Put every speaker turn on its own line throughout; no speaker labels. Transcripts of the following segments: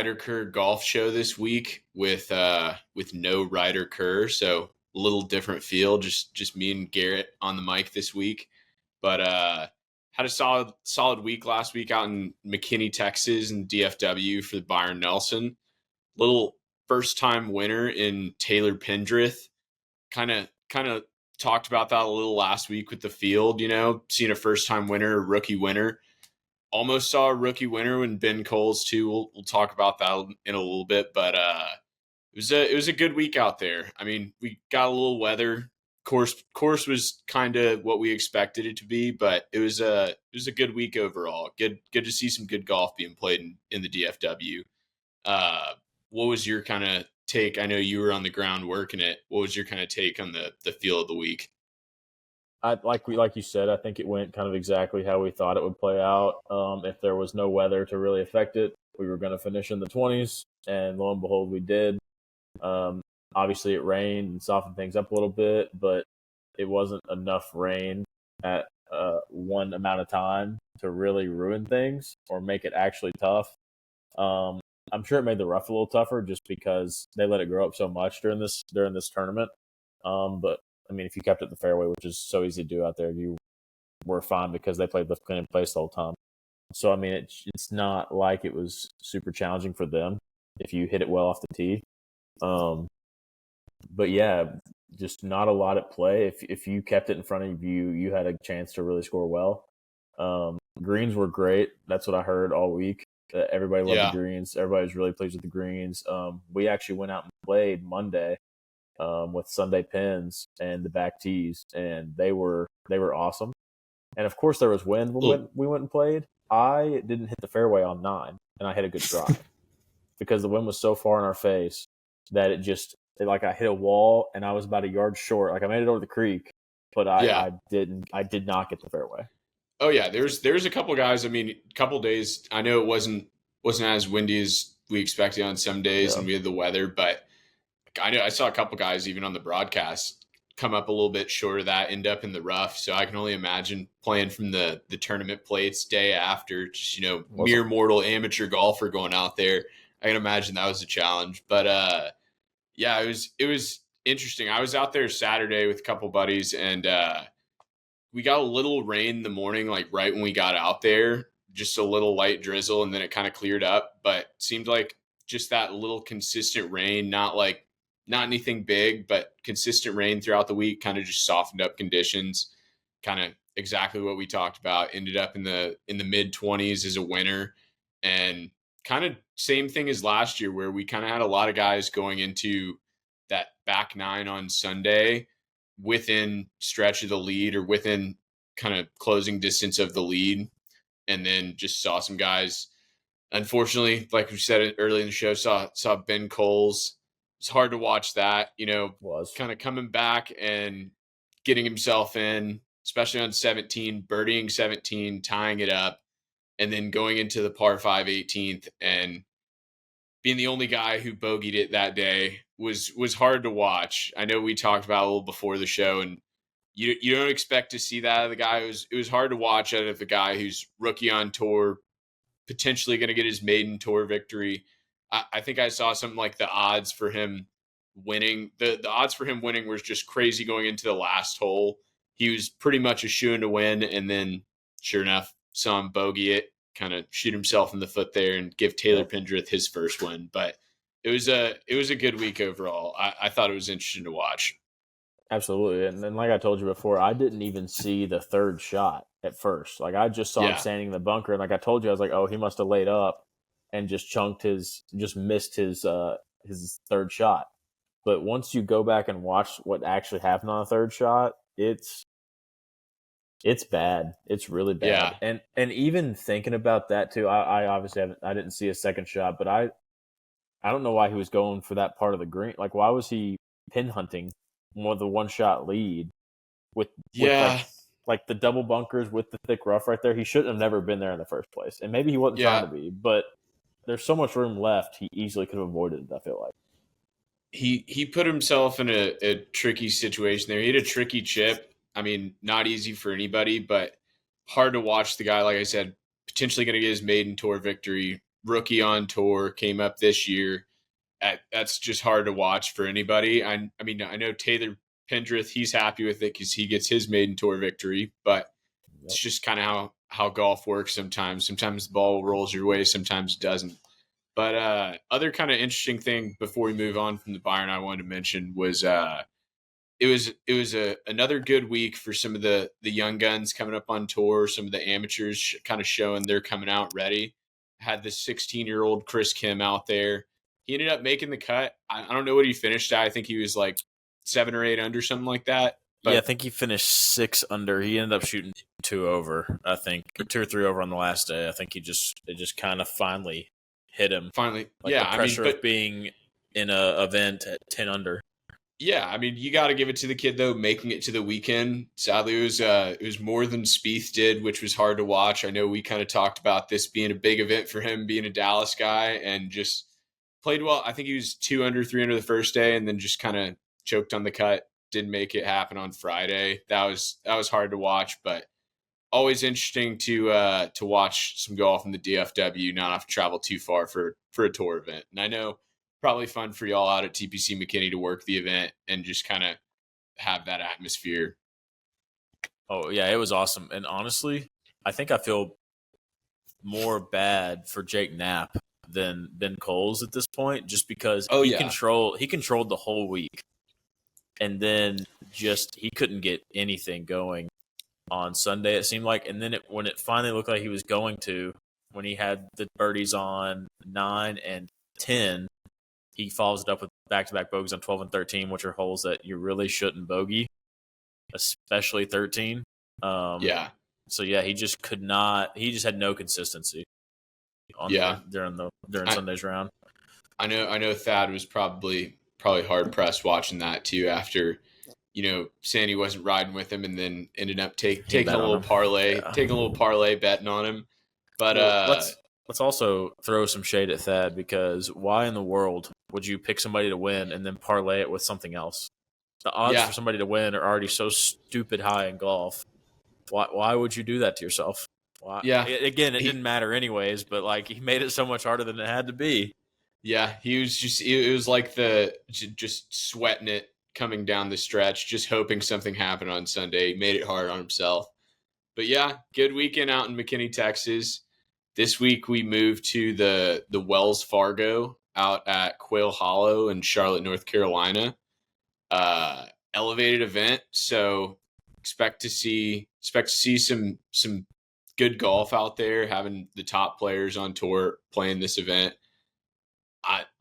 Ryder Kerr golf show this week with no Ryder Kerr, so a little different feel. Just me and Garrett on the mic this week, but had a solid week last week out in McKinney, Texas, and DFW for the Byron Nelson. Little first time winner in Taylor Pendrith. Kind of talked about that a little last week with the field. Seeing a first time winner, a rookie winner. Almost saw a rookie winner when Ben Coles too. We'll talk about that in a little bit, but it was a good week out there. I mean, we got a little weather. Course was kind of what we expected it to be, but it was a good week overall. Good to see some good golf being played in the DFW. What was your kind of take? I know you were on the ground working it. What was your kind of take on the feel of the week?
Like you said, I think it went kind of exactly how we thought it would play out. If there was no weather to really affect it, we were going to finish in the 20s, and lo and behold, we did. Obviously, it rained and softened things up a little bit, but it wasn't enough rain at one amount of time to really ruin things or make it actually tough. I'm sure it made the rough a little tougher just because they let it grow up so much during this tournament. But I mean, if you kept it in the fairway, which is so easy to do out there, you were fine because they played lift, clean, and place the whole time. So I mean, it's not like it was super challenging for them if you hit it well off the tee. But yeah, just not a lot at play. If you kept it in front of you, you had a chance to really score well. Greens were great. That's what I heard all week. Everybody loved the greens. Everybody was really pleased with the greens. We actually went out and played Monday with Sunday pins and the back tees, and they were awesome. And of course, there was wind when we went and played. I didn't hit the fairway on 9, and I hit a good drive because the wind was so far in our face that I hit a wall and I was about a yard short. Like I made it over the creek, but I did not get the fairway.
Oh yeah, there's a couple guys. I mean, a couple days. I know it wasn't as windy as we expected on some days, and we had the weather. But I know I saw a couple guys even on the broadcast come up a little bit short of that, end up in the rough. So I can only imagine playing from the tournament plates day after, just mere mortal amateur golfer going out there. I can imagine that was a challenge. But yeah, it was interesting. I was out there Saturday with a couple buddies, and we got a little rain in the morning, like right when we got out there, just a little light drizzle, and then it kind of cleared up. But seemed like just that little consistent rain, not anything big, but consistent rain throughout the week kind of just softened up conditions. Kind of exactly what we talked about. Ended up in the mid 20s as a winner, and kind of same thing as last year where we kind of had a lot of guys going into that back 9 on Sunday within stretch of the lead or within kind of closing distance of the lead, and then just saw some guys, unfortunately, like we said early in the show, saw Ben Coles. It's hard to watch that, kind of coming back and getting himself in, especially on 17, birdieing 17, tying it up, and then going into the par 5 18th and being the only guy who bogeyed it that day was hard to watch. I know we talked about a little before the show, and you don't expect to see that out of the guy. It was hard to watch out of the guy who's rookie on tour, potentially going to get his maiden tour victory. I think I saw something like the odds for him winning. The odds for him winning was just crazy going into the last hole. He was pretty much a shoo-in to win, and then sure enough, saw him bogey it, kind of shoot himself in the foot there and give Taylor Pendrith his first win. But it was a good week overall. I thought it was interesting to watch.
Absolutely. And then, like I told you before, I didn't even see the third shot at first. Like, I just saw him standing in the bunker. And like I told you, I was like, oh, he must have laid up and just missed his third shot. But once you go back and watch what actually happened on the third shot, it's bad. It's really bad. Yeah. And even thinking about that too, I obviously I didn't see a second shot, but I don't know why he was going for that part of the green. Like, why was he pin hunting more the one shot lead with like the double bunkers with the thick rough right there? He shouldn't have never been there in the first place. And maybe he wasn't trying to be, but there's so much room left. He easily could have avoided it, I feel like.
He put himself in a tricky situation there. He had a tricky chip. I mean, not easy for anybody, but hard to watch the guy, like I said, potentially going to get his maiden tour victory rookie on tour, came up this year. That's just hard to watch for anybody. I mean, I know Taylor Pendrith, he's happy with it because he gets his maiden tour victory, but it's just kind of how golf works sometimes. Sometimes the ball rolls your way, sometimes it doesn't. But other kind of interesting thing before we move on from the Byron I wanted to mention was it was another good week for some of the young guns coming up on tour, some of the amateurs kind of showing they're coming out ready. Had this 16-year-old Chris Kim out there. He ended up making the cut. I don't know what he finished at. I think he was like 7 or 8 under, something like that.
But, yeah, I think he finished 6 under. He ended up shooting 2 over, I think, or 2 or 3 over on the last day. I think it just kind of finally hit him.
Finally,
like
yeah.
The pressure of being in a event at 10 under.
Yeah, I mean, you got to give it to the kid though, making it to the weekend. Sadly, it was more than Spieth did, which was hard to watch. I know we kind of talked about this being a big event for him, being a Dallas guy, and just played well. I think he was 2 under, 3 under the first day, and then just kind of choked on the cut. Didn't make it happen on Friday. That was hard to watch, but always interesting to watch some golf in the DFW. Not have to travel too far for a tour event, and I know. Probably fun for y'all out at TPC McKinney to work the event and just kind of have that atmosphere.
Oh, yeah, it was awesome. And honestly, I think I feel more bad for Jake Knapp than Ben Coles at this point, just because he controlled the whole week. And then just he couldn't get anything going on Sunday, it seemed like. And then when it finally looked like he was going to, when he had the birdies on 9 and 10, he follows it up with back-to-back bogeys on 12 and 13, which are holes that you really shouldn't bogey, especially 13.
Yeah.
So, yeah, he just could not – he just had no consistency during Sunday's round.
I know Thad was probably hard-pressed watching that too after, saying he wasn't riding with him and then ended up taking a little parlay betting on him. But
let's also throw some shade at Thad, because why in the world would you pick somebody to win and then parlay it with something else? The odds for somebody to win are already so stupid high in golf. Why would you do that to yourself? Why?
Yeah.
Again, it didn't matter anyways, but he made it so much harder than it had to be.
Yeah, he was it was like just sweating it coming down the stretch, just hoping something happened on Sunday. He made it hard on himself. But yeah, good weekend out in McKinney, Texas. This week we moved to the Wells Fargo out at Quail Hollow in Charlotte, North Carolina. Elevated event, so expect to see some good golf out there, having the top players on tour playing this event.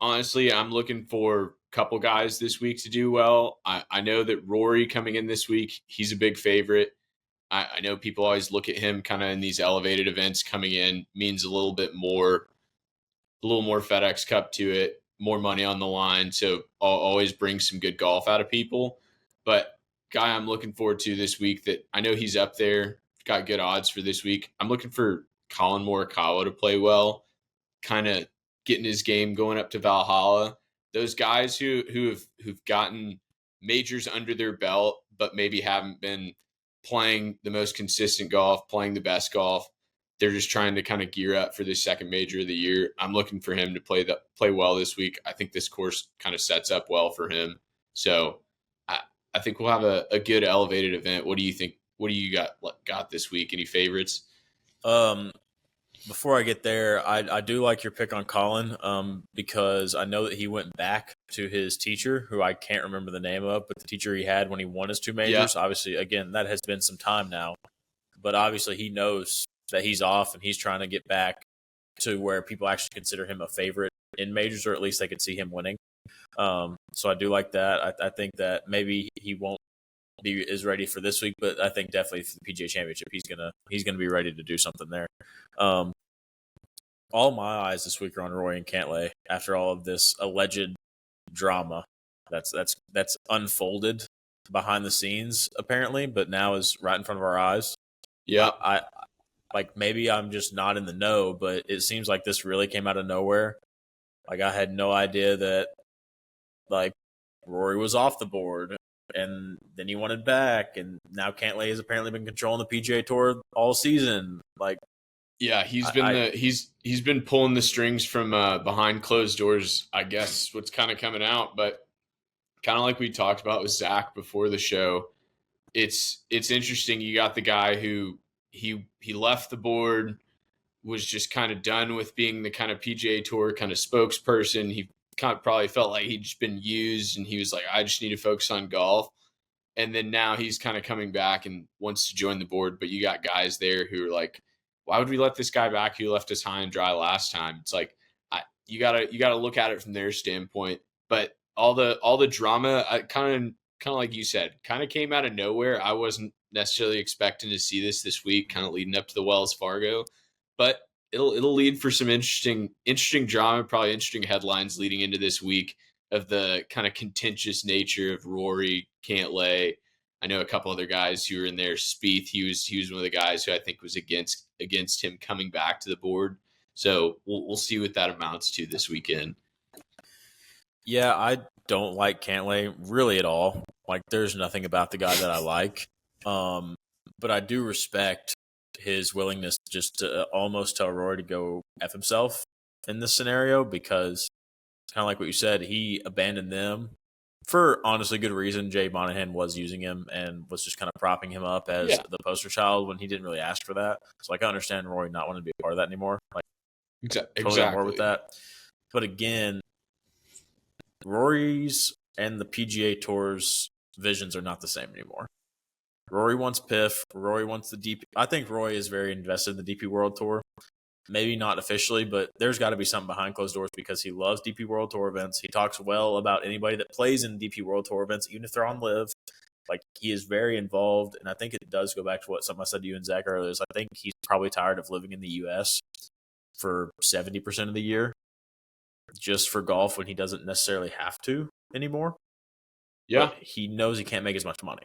I'm looking for a couple guys this week to do well. I know that Rory coming in this week, he's a big favorite. I know people always look at him kind of in these elevated events coming in, means a little more FedEx Cup to it, more money on the line. So I'll always bring some good golf out of people. But guy I'm looking forward to this week that I know he's up there, got good odds for this week. I'm looking for Colin Morikawa to play well, kind of getting his game going up to Valhalla. Those guys who've gotten majors under their belt, but maybe haven't been playing the most consistent golf, playing the best golf. They're just trying to kind of gear up for this second major of the year. I'm looking for him to play well this week. I think this course kind of sets up well for him. So I think we'll have a good elevated event. What do you think? What do you got this week? Any favorites?
Before I get there, I do like your pick on Colin, because I know that he went back to his teacher, who I can't remember the name of, but the teacher he had when he won his 2 majors. Yeah. Obviously, again, that has been some time now, but obviously he knows that he's off and he's trying to get back to where people actually consider him a favorite in majors, or at least they could see him winning. So I do like that. I think that maybe he won't be as ready for this week, but I think definitely for the PGA Championship, he's gonna be ready to do something there. All my eyes this week are on Rory and Cantlay after all of this alleged drama that's unfolded behind the scenes apparently, but now is right in front of our eyes.
Yeah,
I maybe I'm just not in the know, but it seems like this really came out of nowhere. I had no idea that Rory was off the board, and then he wanted back, and now Cantlay has apparently been controlling the PGA Tour all season.
Yeah, he's been pulling the strings from behind closed doors. I guess what's kind of coming out, but kind of like we talked about with Zach before the show. It's interesting. You got the guy who he left the board, was just kind of done with being the kind of PGA Tour kind of spokesperson. He kind of probably felt like he'd just been used, and he was like, I just need to focus on golf. And then now he's kind of coming back and wants to join the board. But you got guys there who are like, why would we let this guy back who left us high and dry last time? It's like, you gotta look at it from their standpoint. But all the drama, I kind of like you said, kind of came out of nowhere. I wasn't necessarily expecting to see this week, kind of leading up to the Wells Fargo, but it'll lead for some interesting drama, probably interesting headlines leading into this week of the kind of contentious nature of Rory, Cantlay. I know a couple other guys who were in there. Spieth, he was one of the guys who I think was against him coming back to the board. So we'll see what that amounts to this weekend.
Yeah, I don't like Cantlay really at all. Like, there's nothing about the guy that I like. But I do respect his willingness just to almost tell Rory to go F himself in this scenario, because kind of like what you said, he abandoned them for honestly good reason. Jay Monahan was using him and was just kind of propping him up as the poster child when he didn't really ask for that. So like, I understand Rory not wanting to be a part of that anymore. Like, totally on board with that. But again, Rory's and the PGA Tour's visions are not the same anymore. Rory wants PIF. Rory wants the DP. I think Rory is very invested in the DP World Tour. Maybe not officially, but there's got to be something behind closed doors because he loves DP World Tour events. He talks well about anybody that plays in DP World Tour events, even if they're on live. Like, he is very involved, and I think it does go back to something I said to you and Zach earlier. Is I think he's probably tired of living in the U.S. for 70% of the year just for golf when he doesn't necessarily have to anymore.
Yeah,
but he knows he can't make as much money.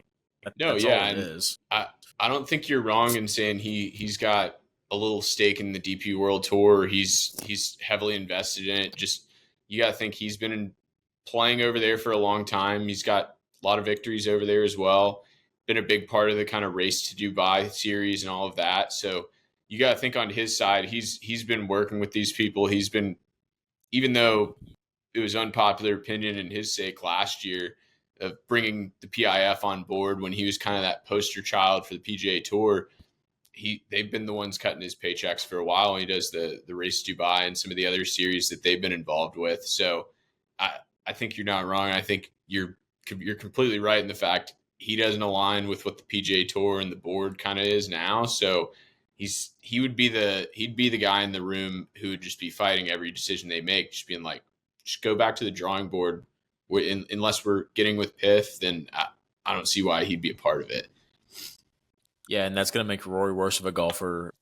That's all it is. I don't think you're wrong in saying he's got a little stake in the DP World Tour. He's heavily invested in it. Just, you got to think he's been playing over there for a long time. He's got a lot of victories over there as well. Been a big part of the kind of Race to Dubai series and all of that. So you got to think on his side, he's been working with these people. He's been, even though it was unpopular opinion in his sake last year of bringing the PIF on board when he was kind of that poster child for the PGA Tour, they've been the ones cutting his paychecks for a while. He does the Race to Dubai and some of the other series that they've been involved with. So I think you're not wrong. I think you're completely right in the fact he doesn't align with what the PGA Tour and the board kind of is now. So he'd be the guy in the room who would just be fighting every decision they make, just being like, just go back to the drawing board. Unless we're getting with PIF, then I don't see why he'd be a part of it.
Yeah, and that's going to make Rory worse of a golfer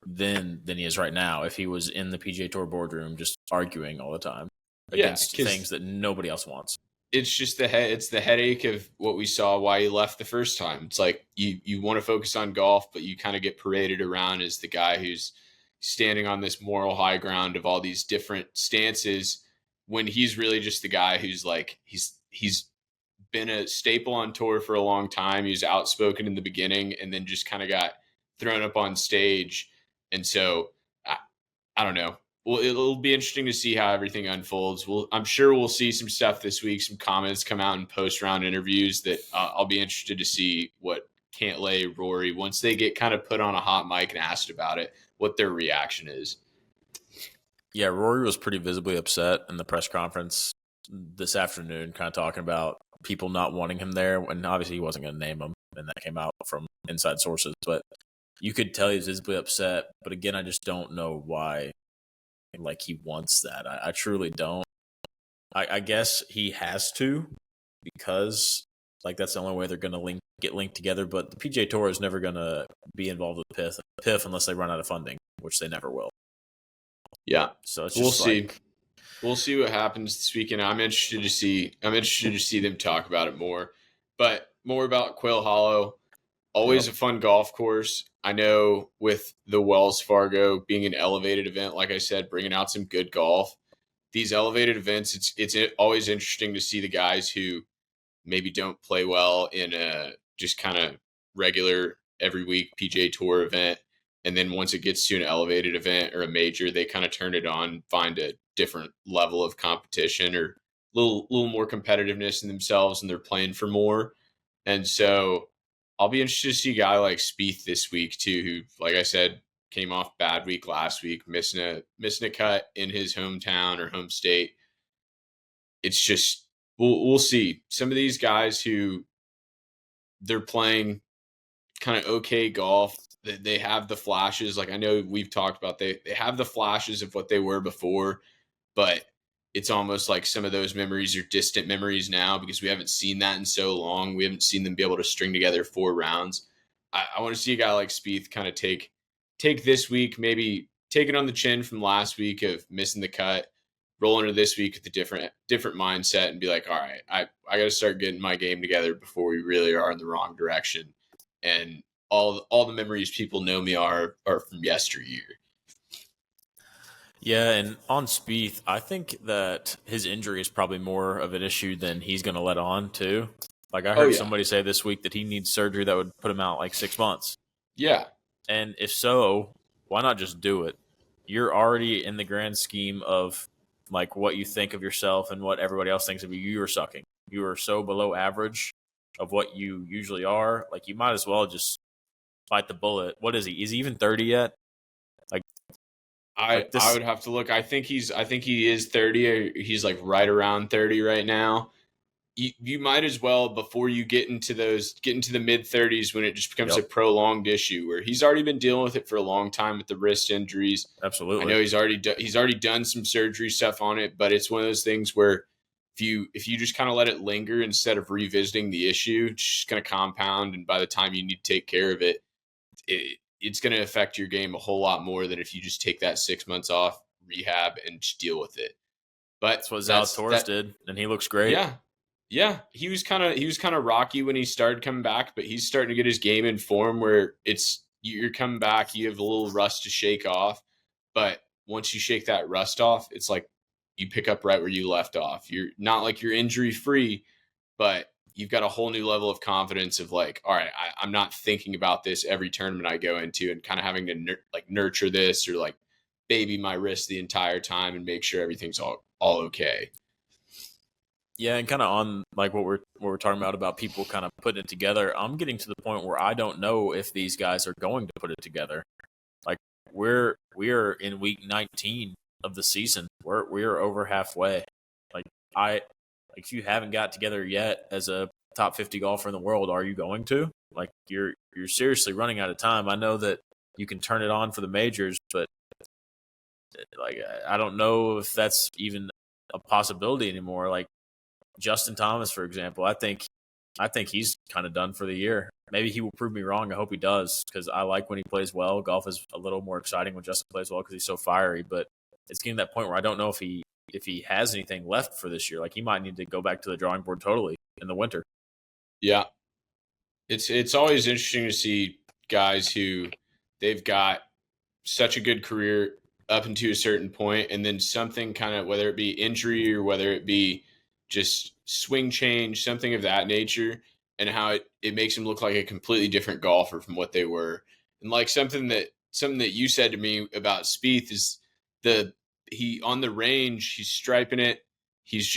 than he is right now if he was in the PGA Tour boardroom just arguing all the time against things that nobody else wants.
It's just the headache of what we saw why he left the first time. It's like you want to focus on golf, but you kind of get paraded around as the guy who's standing on this moral high ground of all these different stances, when he's really just the guy who's like, he's been a staple on tour for a long time. He was outspoken in the beginning and then just kind of got thrown up on stage. And so I don't know. Well, it'll be interesting to see how everything unfolds. I'm sure we'll see some stuff this week, some comments come out in post-round interviews that I'll be interested to see what Cantlay, Rory, once they get kind of put on a hot mic and asked about it, what their reaction is.
Yeah, Rory was pretty visibly upset in the press conference this afternoon, kind of talking about people not wanting him there, and obviously he wasn't going to name them, and that came out from inside sources, but you could tell he was visibly upset. But again, I just don't know why like he wants that. I truly don't. I guess he has to, because like that's the only way they're going to get linked together. But the PGA Tour is never going to be involved with PIF unless they run out of funding, which they never will.
Yeah,
so it's
we'll see. We'll see what happens this weekend. I'm interested to see them talk about it more. But more about Quail Hollow. Always a fun golf course. I know with the Wells Fargo being an elevated event, like I said, bringing out some good golf. These elevated events, it's always interesting to see the guys who maybe don't play well in a just kind of regular every week PGA Tour event, And then once it gets to an elevated event or a major, they kind of turn it on, find a different level of competition or little more competitiveness in themselves, and they're playing for more. And so I'll be interested to see a guy like Spieth this week too, who, like I said, came off bad week last week, missing a cut in his hometown or home state. It's just we'll see. Some of these guys who they're playing kind of okay golf, they have the flashes. Like I know we've talked about, they have the flashes of what they were before, but it's almost like some of those memories are distant memories now because we haven't seen that in so long. We haven't seen them be able to string together 4 rounds. I want to see a guy like Spieth kind of take this week, maybe take it on the chin from last week of missing the cut, roll into this week with a different mindset and be like, all right, I got to start getting my game together before we really are in the wrong direction. And all the memories people know me are from yesteryear.
Yeah, and on Spieth, I think that his injury is probably more of an issue than he's going to let on, too. Like, I heard somebody say this week that he needs surgery that would put him out like 6 months.
Yeah.
And if so, why not just do it? You're already in the grand scheme of, like, what you think of yourself and what everybody else thinks of you. You are sucking. You are so below average of what you usually are. Like, you might as well just bite the bullet. What is he? Is he even 30 yet?
I would have to look. I think he is 30. He's like right around 30 right now. You might as well, before you get into the mid 30s when it just becomes a prolonged issue, where he's already been dealing with it for a long time with the wrist injuries.
Absolutely.
I know he's already done some surgery stuff on it, but it's one of those things where if you just kind of let it linger instead of revisiting the issue, it's just going to compound, and by the time you need to take care of it, it's going to affect your game a whole lot more than if you just take that 6 months off, rehab, and just deal with it. But
that's what Zalatoris did, and he looks great.
Yeah. He was kind of rocky when he started coming back, but he's starting to get his game in form where you're coming back, you have a little rust to shake off, but once you shake that rust off, it's like you pick up right where you left off. You're not like you're injury free, but you've got a whole new level of confidence of like, all right, I'm not thinking about this every tournament I go into and kind of having to nurture this or like baby my wrist the entire time and make sure everything's all okay.
Yeah, and kind of on like what we're talking about people kind of putting it together. I'm getting to the point where I don't know if these guys are going to put it together. Like we're in week 19 of the season. We're over halfway. If you haven't got together yet as a top 50 golfer in the world, are you going to? Like you're seriously running out of time. I know that you can turn it on for the majors, but like I don't know if that's even a possibility anymore. Like Justin Thomas, for example, I think he's kind of done for the year. Maybe he will prove me wrong. I hope he does because I like when he plays well. Golf is a little more exciting when Justin plays well because he's so fiery. But it's getting to that point where I don't know if he has anything left for this year. Like he might need to go back to the drawing board totally in the winter.
Yeah. It's always interesting to see guys who they've got such a good career up into a certain point and then something kind of, whether it be injury or whether it be just swing change, something of that nature, and how it makes them look like a completely different golfer from what they were. And like something that you said to me about Spieth is he on the range, he's striping it. He's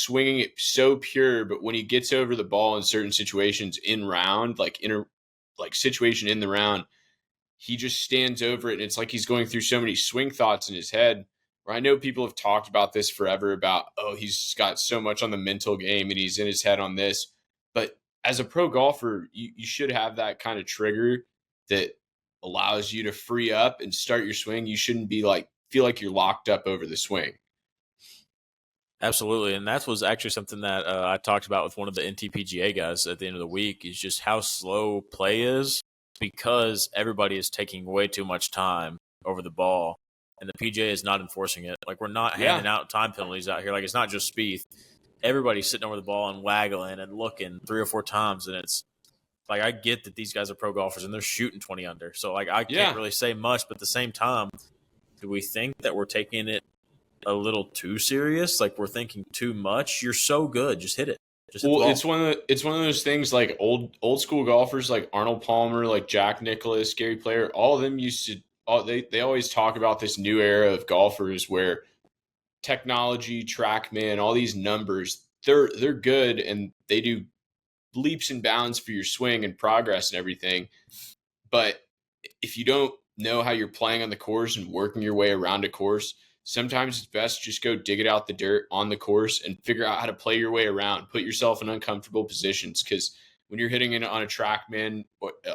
swinging it so pure, but when he gets over the ball in certain situations in round, like situation in the round, he just stands over it. And it's like he's going through so many swing thoughts in his head where I know people have talked about this forever about, oh, he's got so much on the mental game and he's in his head on this. But as a pro golfer, you should have that kind of trigger that allows you to free up and start your swing. You shouldn't be feel like you're locked up over the swing.
Absolutely, and that was actually something that I talked about with one of the NTPGA guys at the end of the week is just how slow play is because everybody is taking way too much time over the ball, and the PGA is not enforcing it. Like, we're not handing out time penalties out here. Like, it's not just Spieth. Everybody's sitting over the ball and waggling and looking 3 or 4 times, and it's like I get that these guys are pro golfers and they're shooting 20 under. So, like, I can't really say much, but at the same time, do we think that we're taking it a little too serious? Like we're thinking too much? You're so good. Just hit it. Just hit the
Well,
ball.
it's one of those things like old school golfers like Arnold Palmer, like Jack Nicklaus, Gary Player, all of them used to they always talk about this new era of golfers where technology, TrackMan, all these numbers, they're good and they do leaps and bounds for your swing and progress and everything. But if you don't know how you're playing on the course and working your way around a course, sometimes it's best just go dig it out the dirt on the course and figure out how to play your way around. Put yourself in uncomfortable positions because when you're hitting it on a TrackMan,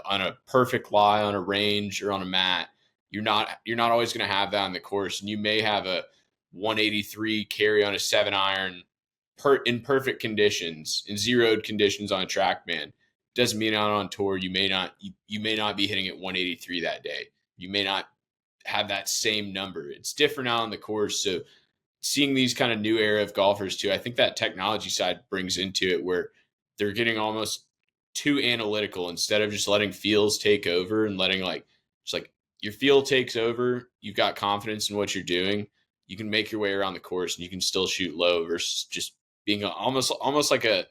on a perfect lie, on a range, or on a mat, you're not always going to have that on the course, and you may have a 183 carry on a 7-iron in perfect conditions, in zeroed conditions on a TrackMan. Doesn't mean out on tour you may not be hitting at 183 that day. You may not have that same number. It's different out on the course. So seeing these kind of new era of golfers too, I think that technology side brings into it where they're getting almost too analytical instead of just letting feels take over and letting just like your feel takes over. You've got confidence in what you're doing. You can make your way around the course and you can still shoot low versus just being almost like a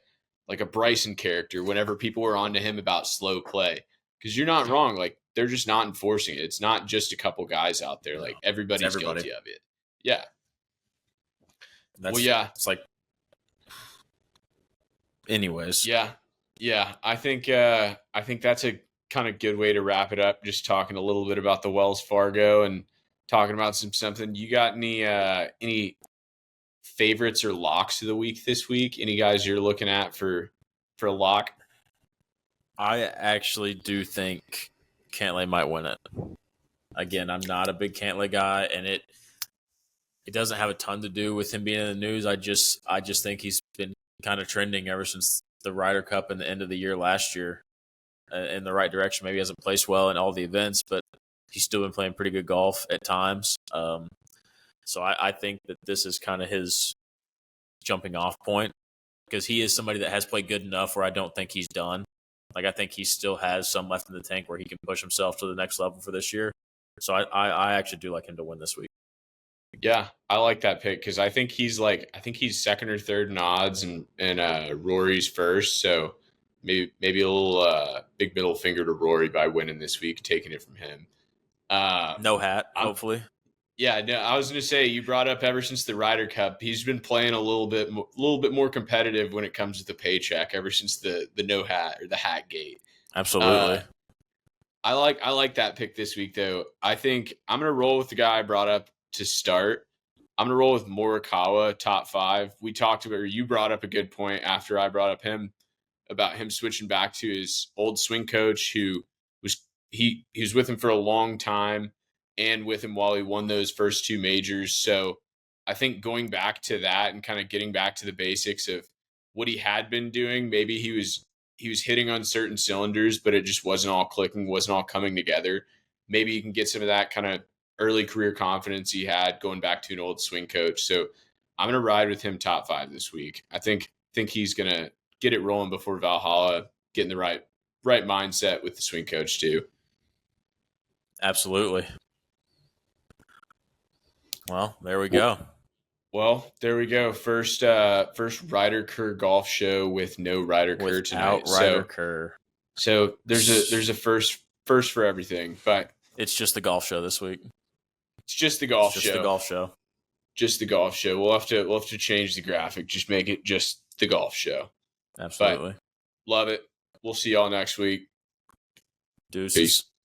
Bryson character whenever people were on to him about slow play. Because you're not wrong. Like, they're just not enforcing it. It's not just a couple guys out there. Like, everybody's guilty of it. Yeah. Yeah.
It's like, anyways.
Yeah. I think that's a kind of good way to wrap it up. Just talking a little bit about the Wells Fargo and talking about something. You got any favorites or locks of the week this week? Any guys you're looking at for a lock?
I actually do think Cantlay might win it. Again, I'm not a big Cantlay guy, and it doesn't have a ton to do with him being in the news. I just think he's been kind of trending ever since the Ryder Cup and the end of the year last year in the right direction. Maybe he hasn't placed well in all the events, but he's still been playing pretty good golf at times. So I think that this is kind of his jumping off point because he is somebody that has played good enough where I don't think he's done. Like, I think he still has some left in the tank where he can push himself to the next level for this year. So I actually do like him to win this week.
Yeah, I like that pick because I think he's second or third in odds and Rory's first. So maybe a little big middle finger to Rory by winning this week, taking it from him.
No hat, hopefully.
Yeah, no, I was going to say, you brought up ever since the Ryder Cup, he's been playing a little bit more competitive when it comes to the paycheck ever since the no hat or the hat gate.
Absolutely.
I like that pick this week though. I think I'm going to roll with the guy I brought up to start. I'm going to roll with Morikawa, top 5. We talked about, or you brought up a good point after I brought up him about him switching back to his old swing coach who was he was with him for a long time and with him while he won those first 2 majors. So I think going back to that and kind of getting back to the basics of what he had been doing, maybe he was hitting on certain cylinders, but it just wasn't all clicking, wasn't all coming together. Maybe you can get some of that kind of early career confidence he had going back to an old swing coach. So I'm going to ride with him top 5 this week. I think he's going to get it rolling before Valhalla, getting the right mindset with the swing coach too.
Absolutely. Well, there we go.
Well, there we go. First Ryder Kerr golf show with no Ryder Kerr tonight.
Ryder Kerr.
So there's a first for everything, but
it's just the golf show this week.
It's just the golf show.
Just the golf show.
Just the golf show. We'll have to change the graphic. Just make it just the golf show.
Absolutely.
But love it. We'll see y'all next week.
Deuces.
Peace.